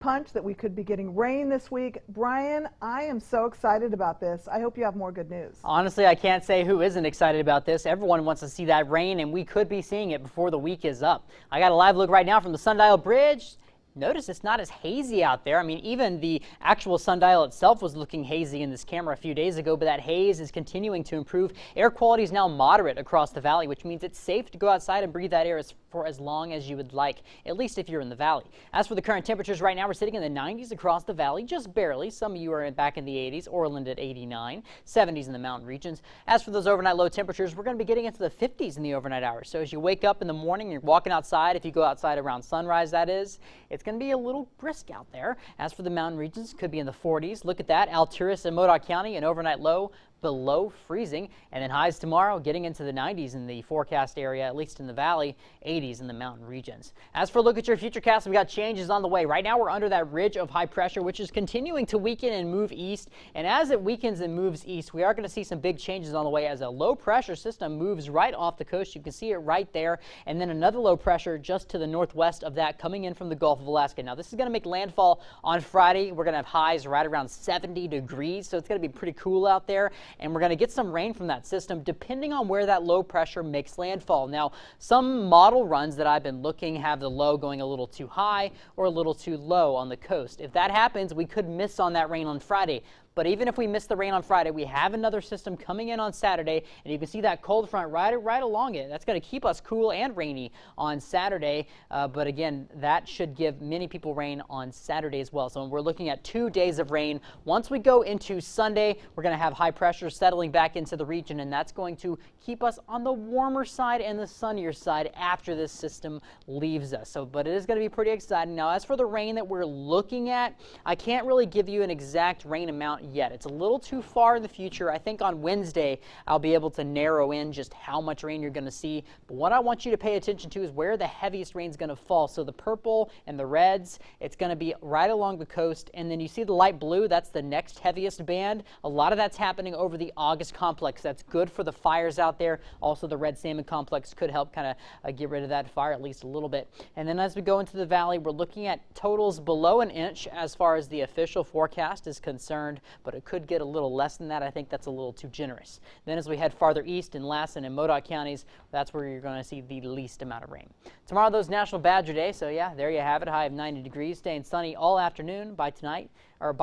punch that we could be getting rain this week. Brian, I am so excited about this. I hope you have more good news. Honestly, I can't say who isn't excited about this. Everyone wants to see that rain, and we could be seeing it before the week is up. I got a live look right now from the Sundial Bridge. Notice it's not as hazy out there. I mean, even the actual sundial itself was looking hazy in this camera a few days ago, but that haze is continuing to improve. Air quality is now moderate across the valley, which means it's safe to go outside and breathe that air for as long as you would like, at least if you're in the valley. As for the current temperatures right now, we're sitting in the 90s across the valley, just barely. Some of you are back in the 80s, Orland at 89, 70s in the mountain regions. As for those overnight low temperatures, we're going to be getting into the 50s in the overnight hours. So as you wake up in the morning, you're walking outside, if you go outside around sunrise, that is, it's going to be a little brisk out there. As for the mountain regions, could be in the 40s. Look at that, Alturas and Modoc County, an overnight low below freezing, and then highs tomorrow getting into the 90s in the forecast area, at least in the valley, 80s in the mountain regions. As for a look at your futurecast, we got changes on the way. Right now we're under that ridge of high pressure, which is continuing to weaken and move east, and as it weakens and moves east, we are going to see some big changes on the way as a low pressure system moves right off the coast. You can see it right there, and then another low pressure just to the northwest of that coming in from the Gulf of Alaska. Now this is going to make landfall on Friday. We're going to have highs right around 70 degrees, so it's going to be pretty cool out there. And we're going to get some rain from that system depending on where that low pressure makes landfall. Now, some model runs that I've been looking have the low going a little too high or a little too low on the coast. If that happens, we could miss on that rain on Friday. But even if we miss the rain on Friday, we have another system coming in on Saturday, and you can see that cold front right along it. That's going to keep us cool and rainy on Saturday. But again, that should give many people rain on Saturday as well. So we're looking at 2 days of rain. Once we go into Sunday, we're going to have high pressure settling back into the region, and that's going to keep us on the warmer side and the sunnier side after this system leaves us. But it is going to be pretty exciting. Now, as for the rain that we're looking at, I can't really give you an exact rain amount yet. It's a little too far in the future. I think on Wednesday I'll be able to narrow in just how much rain you're going to see. But what I want you to pay attention to is where the heaviest rain is going to fall. So the purple and the reds, it's going to be right along the coast. And then you see the light blue, that's the next heaviest band. A lot of that's happening over the August complex. That's good for the fires out there. Also, the red salmon complex could help kind of get rid of that fire at least a little bit. And then as we go into the valley, we're looking at totals below an inch as far as the official forecast is concerned, but it could get a little less than that. I think that's a little too generous. Then as we head farther east in Lassen and Modoc counties, that's where you're going to see the least amount of rain. Tomorrow, though, is National Badger Day, so yeah, there you have it. High of 90 degrees, staying sunny all afternoon. By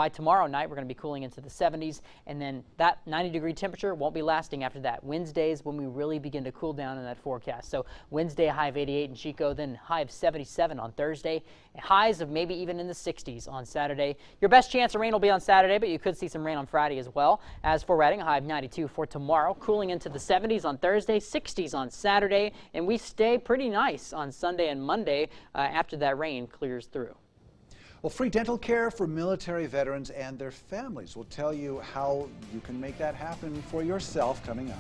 tomorrow night, we're going to be cooling into the 70s, and then that 90-degree temperature won't be lasting after that. Wednesday is when we really begin to cool down in that forecast. So Wednesday, a high of 88 in Chico, then high of 77 on Thursday, and highs of maybe even in the 60s on Saturday. Your best chance of rain will be on Saturday, but you could see some rain on Friday as well. As for Redding, a high of 92 for tomorrow, cooling into the 70s on Thursday, 60s on Saturday, and we stay pretty nice on Sunday and Monday after that rain clears through. Well, free dental care for military veterans and their families. We'll tell you how you can make that happen for yourself coming up.